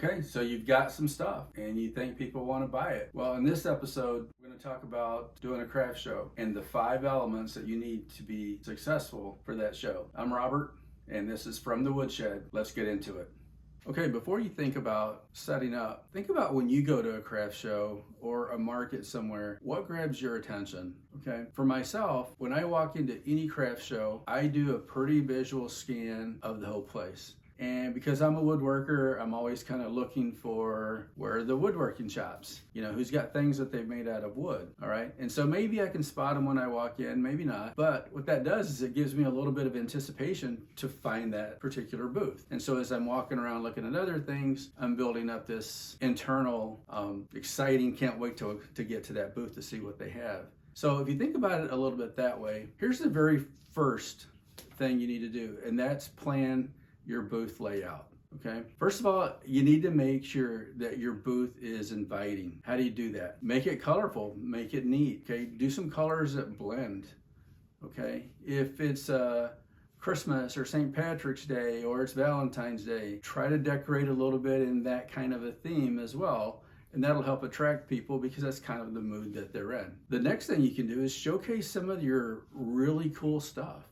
Okay, so you've got some stuff and you think people want to buy it. Well, in this episode, we're going to talk about doing a craft show and the 5 elements that you need to be successful for that show. I'm Robert, and this is From the Woodshed. Let's get into it. Okay, before you think about setting up, think about when you go to a craft show or a market somewhere, what grabs your attention, okay? For myself, when I walk into any craft show, I do a pretty visual scan of the whole place. And because I'm a woodworker, I'm always kind of looking for where are the woodworking shops, who's got things that they've made out of wood, all right? And so maybe I can spot them when I walk in, maybe not. But what that does is it gives me a little bit of anticipation to find that particular booth. And so as I'm walking around looking at other things, I'm building up this internal, exciting, can't wait to get to that booth to see what they have. So if you think about it a little bit that way, here's the very first thing you need to do, and that's plan your booth layout. Okay, first of all, you need to make sure that your booth is inviting. How do you do that? Make it colorful, make it neat. Okay, do some colors that blend. Okay, if it's Christmas or St. Patrick's Day or it's Valentine's Day, try to decorate a little bit in that kind of a theme as well. And that'll help attract people because that's kind of the mood that they're in. The next thing you can do is showcase some of your really cool stuff.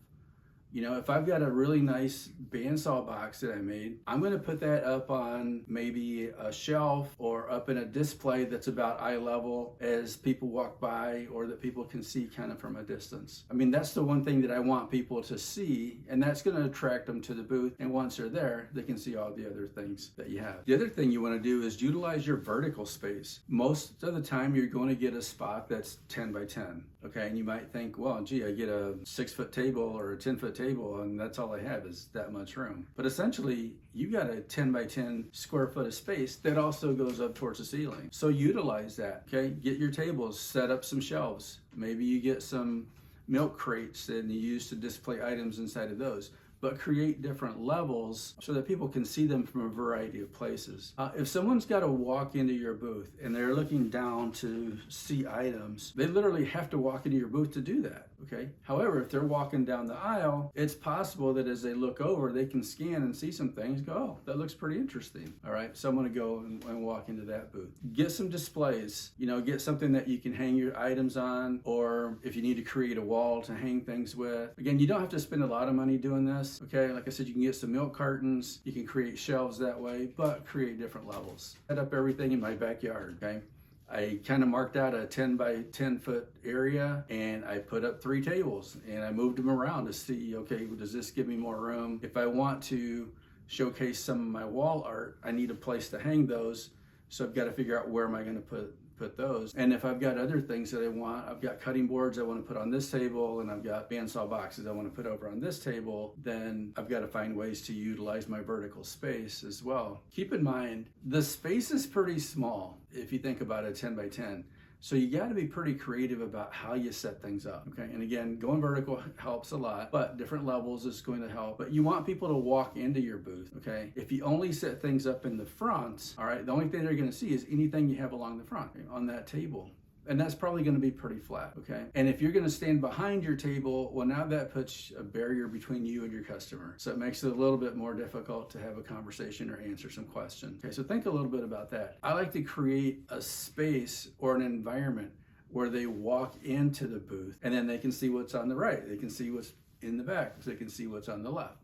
If I've got a really nice bandsaw box that I made, I'm going to put that up on maybe a shelf or up in a display that's about eye level as people walk by, or that people can see kind of from a distance. I mean, that's the one thing that I want people to see, and that's going to attract them to the booth. And once they're there, they can see all the other things that you have. The other thing you want to do is utilize your vertical space. Most of the time, you're going to get a spot that's 10 by 10. Okay, and you might think, well, gee, I get a 6-foot table or a 10-foot table, and that's all I have is that much room. But essentially, you got a 10 by 10 square foot of space that also goes up towards the ceiling. So utilize that, okay? Get your tables, set up some shelves. Maybe you get some milk crates and you use to display items inside of those. But create different levels so that people can see them from a variety of places. If someone's got to walk into your booth and they're looking down to see items, they literally have to walk into your booth to do that, okay? However, if they're walking down the aisle, it's possible that as they look over, they can scan and see some things, go, oh, that looks pretty interesting, all right? So I'm gonna go and walk into that booth. Get some displays, get something that you can hang your items on, or if you need to create a wall to hang things with. Again, you don't have to spend a lot of money doing this. Okay, like I said, you can get some milk cartons, you can create shelves that way, but create different levels. Set up everything in my backyard, okay? I kind of marked out a 10 by 10 foot area, and I put up 3 tables and I moved them around to see, okay, does this give me more room? If I want to showcase some of my wall art, I need a place to hang those. So I've got to figure out where am I going to put those. And if I've got other things that I want, I've got cutting boards I want to put on this table, and I've got bandsaw boxes I want to put over on this table, then I've got to find ways to utilize my vertical space as well. Keep in mind, the space is pretty small if you think about a 10 by 10. So you got to be pretty creative about how you set things up, okay? And again, going vertical helps a lot, but different levels is going to help. But you want people to walk into your booth, okay? If you only set things up in the front, all right, the only thing they're going to see is anything you have along the front, okay, on that table. And that's probably going to be pretty flat, okay? And if you're going to stand behind your table, well, now that puts a barrier between you and your customer. So it makes it a little bit more difficult to have a conversation or answer some questions. Okay, so think a little bit about that. I like to create a space or an environment where they walk into the booth and then they can see what's on the right. They can see what's in the back. They can see what's on the left.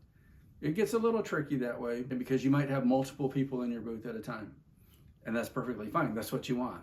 It gets a little tricky that way because you might have multiple people in your booth at a time. And that's perfectly fine. That's what you want.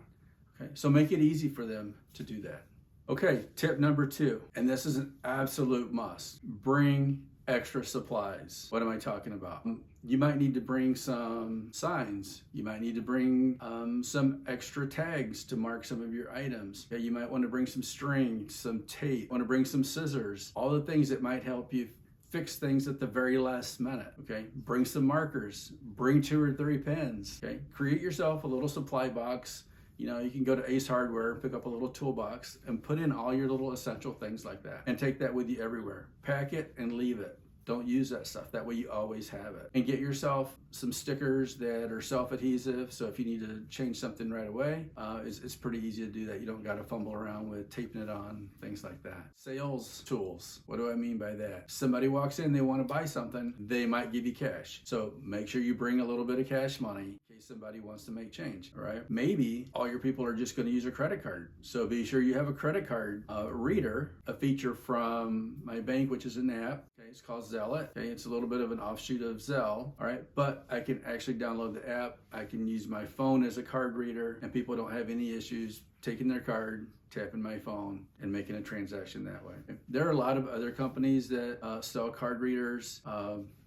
Okay, so make it easy for them to do that. Okay, tip number 2, and this is an absolute must. Bring extra supplies. What am I talking about? You might need to bring some signs. You might need to bring some extra tags to mark some of your items. Okay, you might want to bring some string, some tape, want to bring some scissors, all the things that might help you fix things at the very last minute, okay? Bring some markers, bring 2 or 3 pens, okay? Create yourself a little supply box. You can go to Ace Hardware, pick up a little toolbox and put in all your little essential things like that and take that with you everywhere. Pack it and leave it. Don't use that stuff. That way you always have it. And get yourself some stickers that are self-adhesive. So if you need to change something right away, it's pretty easy to do that. You don't got to fumble around with taping it on, things like that. Sales tools. What do I mean by that? Somebody walks in, they want to buy something, they might give you cash. So make sure you bring a little bit of cash money in case somebody wants to make change, all right? Maybe all your people are just going to use a credit card. So be sure you have a credit card reader, a feature from my bank, which is an app. Okay, it's called Zealot. Okay, it's a little bit of an offshoot of Zelle, all right? But I can actually download the app. I can use my phone as a card reader, and people don't have any issues taking their card, tapping my phone, and making a transaction that way. There are a lot of other companies that sell card readers,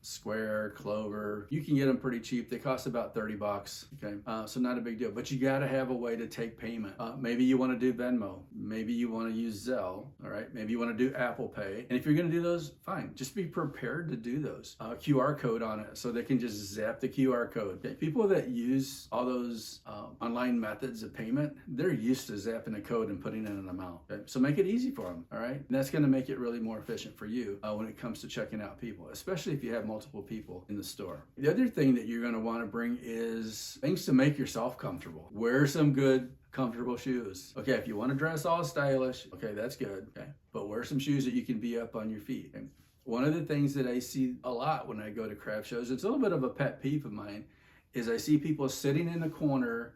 Square, Clover. You can get them pretty cheap. They cost about $30, okay? So not a big deal, but you gotta have a way to take payment. Maybe you wanna do Venmo. Maybe you wanna use Zelle, all right? Maybe you wanna do Apple Pay. And if you're gonna do those, fine. Just be prepared to do those. QR code on it, so they can just zap the QR code. Okay? People that use all those online methods of payment, they're used to zapping a code and putting in an amount. Okay? So make it easy for them, all right? And that's gonna make it really more efficient for you when it comes to checking out people, especially if you have multiple people in the store. The other thing that you're going to want to bring is things to make yourself comfortable. Wear some good, comfortable shoes. Okay, if you want to dress all stylish, okay, that's good. Okay, but wear some shoes that you can be up on your feet. Okay? One of the things that I see a lot when I go to craft shows, it's a little bit of a pet peeve of mine, is I see people sitting in the corner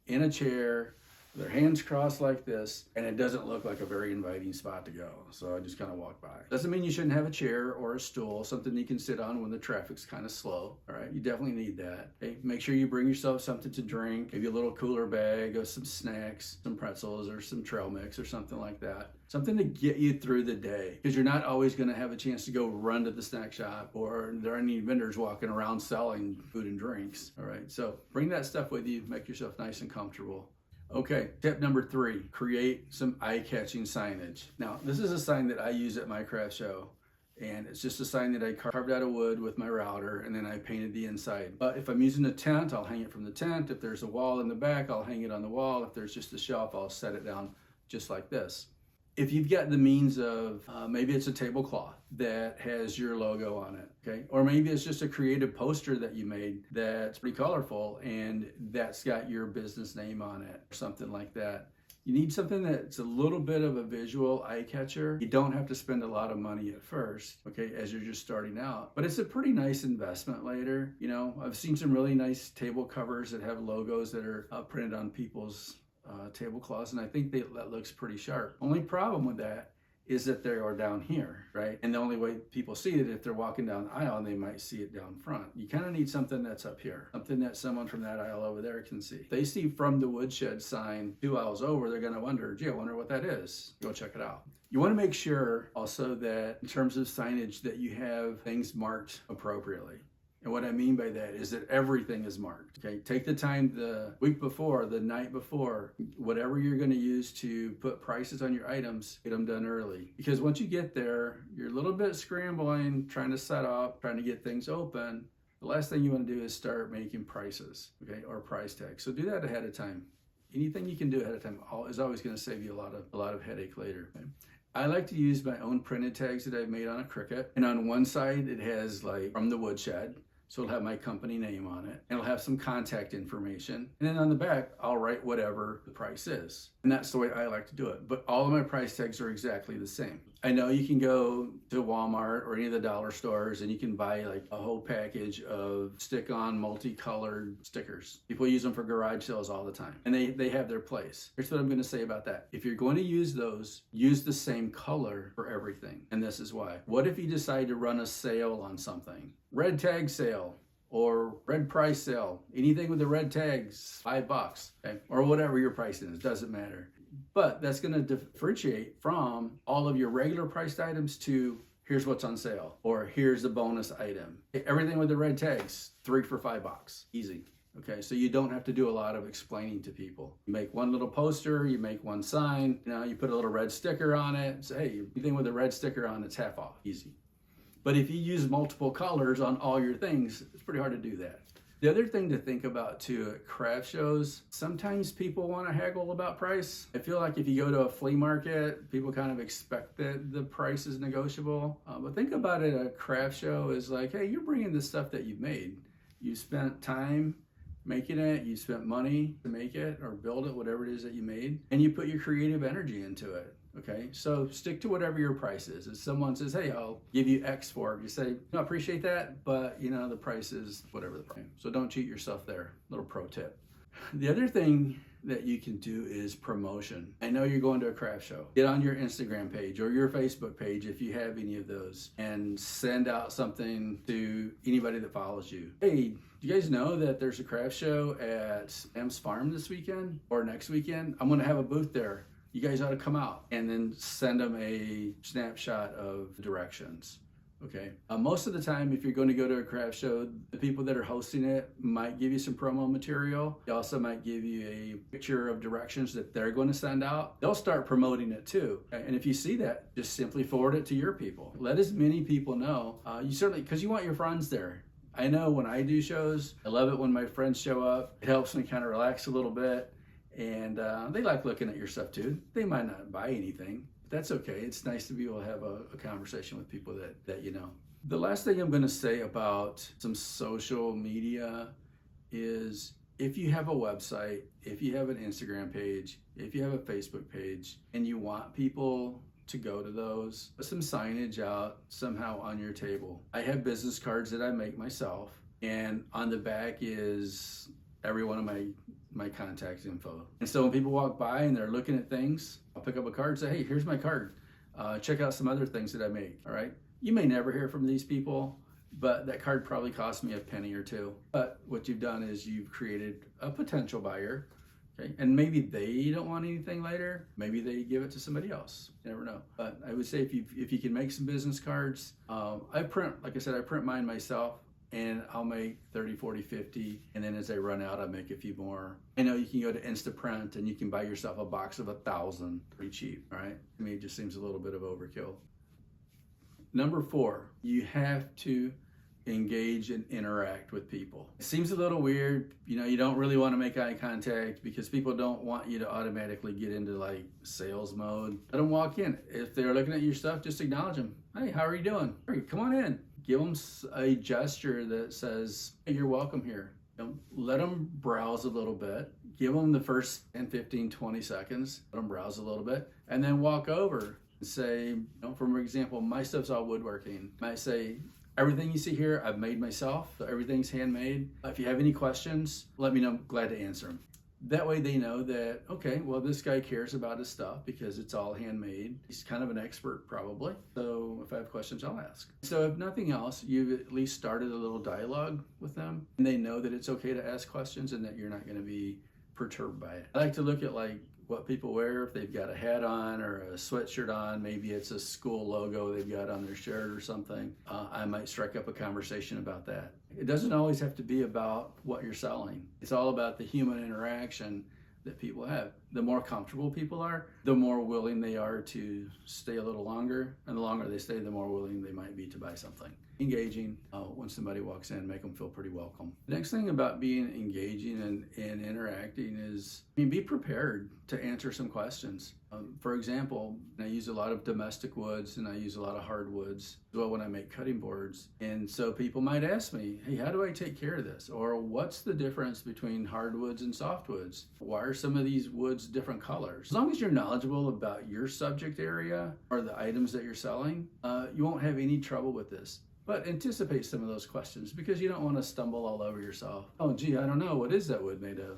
in a chair, their hands crossed like this, and it doesn't look like a very inviting spot to go. So I just kind of walk by. Doesn't mean you shouldn't have a chair or a stool, something you can sit on when the traffic's kind of slow. All right, you definitely need that. Okay, make sure you bring yourself something to drink, maybe a little cooler bag of some snacks, some pretzels or some trail mix or something like that. Something to get you through the day, because you're not always going to have a chance to go run to the snack shop, or there aren't any vendors walking around selling food and drinks. All right, so bring that stuff with you, make yourself nice and comfortable. Okay, tip number 3, create some eye-catching signage. Now, this is a sign that I use at my craft show, and it's just a sign that I carved out of wood with my router, and then I painted the inside. If I'm using a tent, I'll hang it from the tent. If there's a wall in the back, I'll hang it on the wall. If there's just a shelf, I'll set it down just like this. If you've got the means of, maybe it's a tablecloth that has your logo on it, okay? Or maybe it's just a creative poster that you made that's pretty colorful and that's got your business name on it, or something like that. You need something that's a little bit of a visual eye catcher. You don't have to spend a lot of money at first, okay, as you're just starting out. But it's a pretty nice investment later. You know, I've seen some really nice table covers that have logos that are printed on people's tablecloths, and I think that looks pretty sharp. Only problem with that is that they are down here, right? And the only way people see it, if they're walking down the aisle, and they might see it down front. You kind of need something that's up here, something that someone from that aisle over there can see. If they see "From the Woodshed" sign 2 aisles over, they're going to wonder, gee, I wonder what that is. Go check it out. You want to make sure also that in terms of signage that you have things marked appropriately. And what I mean by that is that everything is marked, okay? Take the time the week before, the night before, whatever you're gonna use to put prices on your items, get them done early. Because once you get there, you're a little bit scrambling, trying to set up, trying to get things open. The last thing you wanna do is start making prices, okay, or price tags. So do that ahead of time. Anything you can do ahead of time is always gonna save you a lot of headache later, okay? I like to use my own printed tags that I've made on a Cricut. And on one side, it has like "From the Woodshed." So it'll have my company name on it, and it'll have some contact information. And then on the back, I'll write whatever the price is. And that's the way I like to do it. But all of my price tags are exactly the same. I know you can go to Walmart or any of the dollar stores and you can buy like a whole package of stick-on multicolored stickers. People use them for garage sales all the time, and they have their place. Here's what I'm going to say about that. If you're going to use those, use the same color for everything. And this is why. What if you decide to run a sale on something? Red tag sale or red price sale. Anything with the red tags, $5, okay? Or whatever your price is, doesn't matter. But that's going to differentiate from all of your regular priced items to here's what's on sale, or here's the bonus item. Everything with the red tags, 3 for $5, easy. Okay, so you don't have to do a lot of explaining to people. You make one little poster, you make one sign, you put a little red sticker on it. Say, hey, anything with a red sticker on it's half off, easy. But if you use multiple colors on all your things, it's pretty hard to do that. The other thing to think about too at craft shows, sometimes people want to haggle about price. I feel like if you go to a flea market, people kind of expect that the price is negotiable. But think about it, a craft show is like, hey, you're bringing the stuff that you've made. You spent time making it, you spent money to make it or build it, whatever it is that you made, and you put your creative energy into it. Okay, so stick to whatever your price is. If someone says, hey, I'll give you X for it, you say, no, I appreciate that, but the price is whatever the price. So don't cheat yourself there. Little pro tip. The other thing that you can do is promotion. I know you're going to a craft show. Get on your Instagram page or your Facebook page if you have any of those and send out something to anybody that follows you. Hey, do you guys know that there's a craft show at Sam's Farm this weekend or next weekend? I'm going to have a booth there. You guys ought to come out, and then send them a snapshot of directions. Okay. Most of the time, if you're going to go to a craft show, the people that are hosting it might give you some promo material. They also might give you a picture of directions that they're going to send out. They'll start promoting it too. And if you see that, just simply forward it to your people. Let as many people know. You certainly, because you want your friends there. I know when I do shows, I love it when my friends show up. It helps me kind of relax a little bit. And they like looking at your stuff too. They might not buy anything, but that's okay. It's nice to be able to have a conversation with people that you know. The last thing I'm going to say about some social media is if you have a website, if you have an Instagram page, if you have a Facebook page, and you want people to go to those, put some signage out somehow on your table. I have business cards that I make myself, and on the back is every one of my contact info. And so when people walk by and they're looking at things, I'll pick up a card and say, hey, here's my card. Check out some other things that I make, all right? You may never hear from these people, but that card probably cost me a penny or two. But what you've done is you've created a potential buyer, okay? And maybe they don't want anything later. Maybe they give it to somebody else. You never know. But I would say if you can make some business cards, like I said, I print mine myself. And I'll make 30, 40, 50. And then as I run out, I make a few more. I know you can go to Instaprint and you can buy yourself a box of 1,000 pretty cheap, right? I mean, it just seems a little bit of overkill. Number 4, you have to engage and interact with people. It seems a little weird. You don't really want to make eye contact because people don't want you to automatically get into like sales mode. Let them walk in. If they're looking at your stuff, just acknowledge them. Hey, how are you doing? Hey, come on in. Give them a gesture that says, hey, you're welcome here. Let them browse a little bit. Give them the first 10, 15, 20 seconds. Let them browse a little bit. And then walk over and say, for example, my stuff's all woodworking. I might say, everything you see here, I've made myself. So everything's handmade. If you have any questions, let me know. I'm glad to answer them. That way they know that, okay, well, this guy cares about his stuff because it's all handmade. He's kind of an expert probably. So if I have questions, I'll ask. So if nothing else, you've at least started a little dialogue with them and they know that it's okay to ask questions and that you're not going to be perturbed by it. I like to look at like what people wear, if they've got a hat on or a sweatshirt on, maybe it's a school logo they've got on their shirt or something. I might strike up a conversation about that. It doesn't always have to be about what you're selling. It's all about the human interaction that people have. The more comfortable people are, the more willing they are to stay a little longer. And the longer they stay, the more willing they might be to buy something. Engaging when somebody walks in, make them feel pretty welcome. The next thing about being engaging and interacting is, be prepared to answer some questions. For example, I use a lot of domestic woods and I use a lot of hardwoods as well when I make cutting boards. And so people might ask me, hey, how do I take care of this? Or what's the difference between hardwoods and softwoods? Why are some of these woods different colors? As long as you're knowledgeable about your subject area or the items that you're selling, you won't have any trouble with this. But anticipate some of those questions because you don't want to stumble all over yourself. Oh, gee, I don't know. What is that wood made of?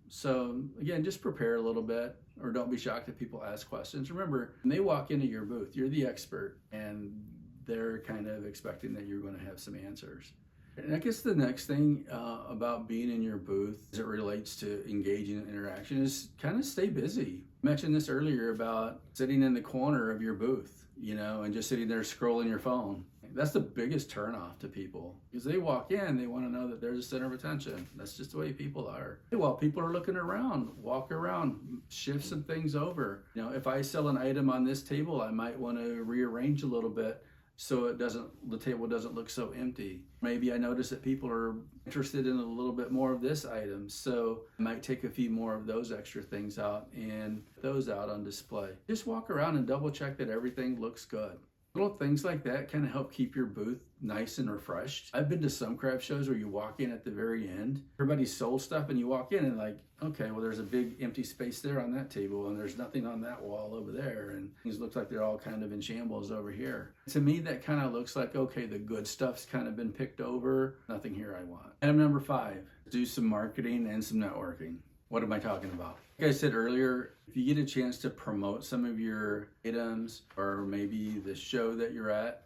So again, just prepare a little bit or don't be shocked if people ask questions. Remember, when they walk into your booth, you're the expert and they're kind of expecting that you're going to have some answers. And I guess the next thing about being in your booth as it relates to engaging in interaction is kind of stay busy. I mentioned this earlier about sitting in the corner of your booth, and just sitting there scrolling your phone. That's the biggest turnoff to people because they walk in, they want to know that they're the center of attention. That's just the way people are. While people are looking around, walk around, shift some things over. If I sell an item on this table, I might want to rearrange a little bit so the table doesn't look so empty. Maybe I notice that people are interested in a little bit more of this item, so I might take a few more of those extra things out and put those out on display. Just walk around and double check that everything looks good. Little things like that kind of help keep your booth nice and refreshed. I've been to some craft shows where you walk in at the very end, everybody's sold stuff, and you walk in and like, okay, well there's a big empty space there on that table and there's nothing on that wall over there, and things look like they're all kind of in shambles over here. To me, that kind of looks like, okay, the good stuff's kind of been picked over, nothing here I want. Item number 5, do some marketing and some networking. What am I talking about? Like I said earlier, if you get a chance to promote some of your items or maybe the show that you're at,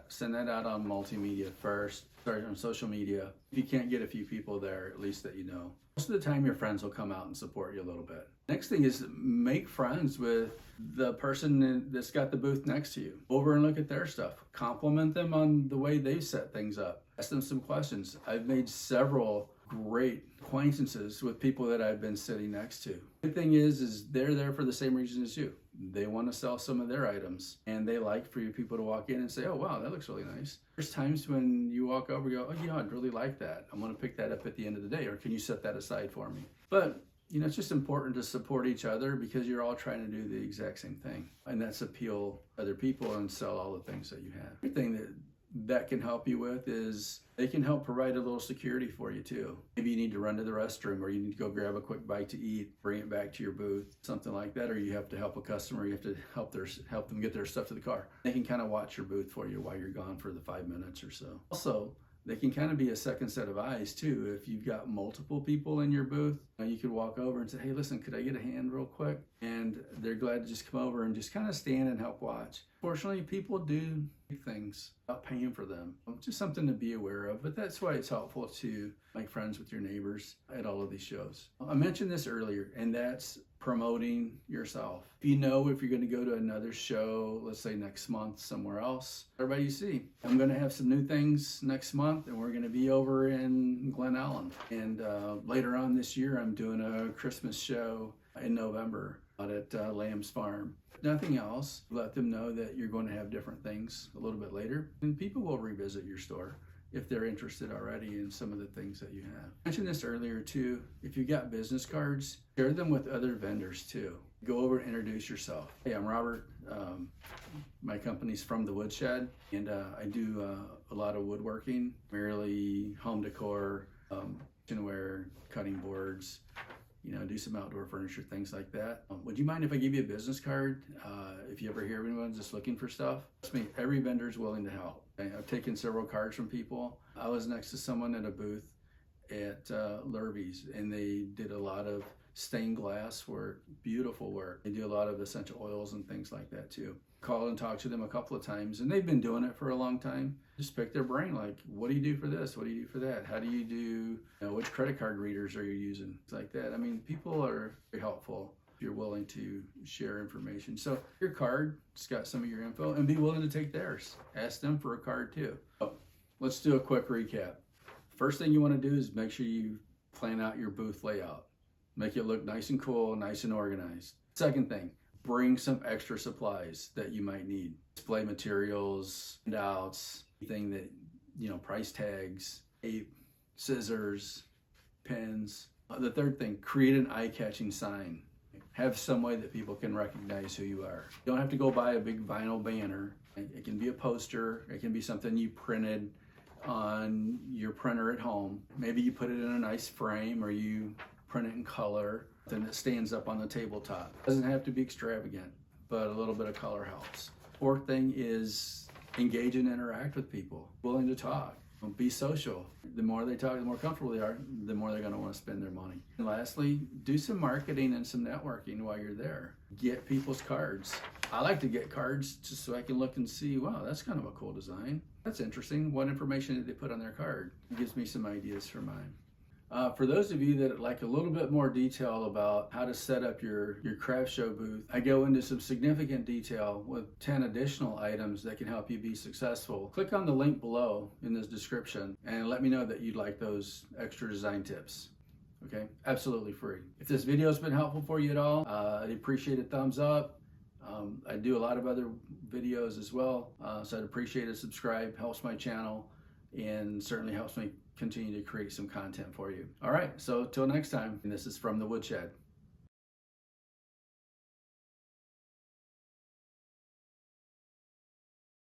send that out on multimedia first, start on social media. If you can't get a few people there, at least that you know. Most of the time your friends will come out and support you a little bit. Next thing is make friends with the person that's got the booth next to you. Over and look at their stuff. Compliment them on the way they set things up. Ask them some questions. I've made several great acquaintances with people that I've been sitting next to. The thing is they're there for the same reason as you. They want to sell some of their items, and they like for you people to walk in and say, oh wow, that looks really nice. There's times when you walk over, you go, oh yeah, I'd really like that. I'm going to pick that up at the end of the day, or can you set that aside for me? But you know, it's just important to support each other because you're all trying to do the exact same thing, and that's appeal other people and sell all the things that you have. Everything that can help you with is they can help provide a little security for you too. Maybe you need to run to the restroom, or you need to go grab a quick bite to eat, bring it back to your booth, something like that, or you have to help a customer, you have to help them get their stuff to the car. They can kind of watch your booth for you while you're gone for the 5 minutes or so. Also, they can kind of be a second set of eyes too. If you've got multiple people in your booth, you could walk over and say, hey, listen, could I get a hand real quick? And they're glad to just come over and just kind of stand and help watch. Fortunately, people do things without paying for them. Just something to be aware of, but that's why it's helpful to make friends with your neighbors at all of these shows. I mentioned this earlier, and that's promoting yourself. If you know if you're going to go to another show, let's say next month somewhere else, everybody you see, I'm going to have some new things next month, and we're going to be over in Glen Ellen. And later on this year, I'm doing a Christmas show in November out at Lamb's Farm. Nothing else, let them know that you're going to have different things a little bit later, and people will revisit your store if they're interested already in some of the things that you have. I mentioned this earlier too, if you got business cards, share them with other vendors too. Go over and introduce yourself. Hey, I'm Robert. My company's From the Woodshed, and I do a lot of woodworking, primarily home decor, kitchenware, cutting boards, do some outdoor furniture, things like that. Would you mind if I give you a business card if you ever hear anyone just looking for stuff? Trust me, every vendor is willing to help. I've taken several cards from people. I was next to someone at a booth at Lurvy's, and they did a lot of stained glass work, beautiful work. They do a lot of essential oils and things like that too. Called and talked to them a couple of times, and they've been doing it for a long time. Just pick their brain, like, what do you do for this? What do you do for that? How do you do, which credit card readers are you using? It's like that. I mean, people are very helpful if you're willing to share information. So your card, it's got some of your info, and be willing to take theirs. Ask them for a card too. Oh, let's do a quick recap. First thing you want to do is make sure you plan out your booth layout. Make it look nice and cool, nice and organized. Second thing, bring some extra supplies that you might need. Display materials, handouts, anything that, price tags, tape, scissors, pens. The third thing, create an eye-catching sign. Have some way that people can recognize who you are. You don't have to go buy a big vinyl banner. It can be a poster. It can be something you printed on your printer at home. Maybe you put it in a nice frame, or you print it in color, then it stands up on the tabletop. It doesn't have to be extravagant, but a little bit of color helps. Fourth thing is engage and interact with people. Willing to talk. Be social. The more they talk, the more comfortable they are, the more they're going to want to spend their money. And lastly, do some marketing and some networking while you're there. Get people's cards. I like to get cards just so I can look and see, wow, that's kind of a cool design. That's interesting. What information did they put on their card? It gives me some ideas for mine. For those of you that like a little bit more detail about how to set up your craft show booth, I go into some significant detail with 10 additional items that can help you be successful. Click on the link below in this description and let me know that you'd like those extra design tips. Okay, absolutely free. If this video has been helpful for you at all, I'd appreciate a thumbs up. I do a lot of other videos as well, so I'd appreciate a subscribe. Helps my channel and certainly helps me continue to create some content for you. All right, so till next time, and this is from the Woodshed.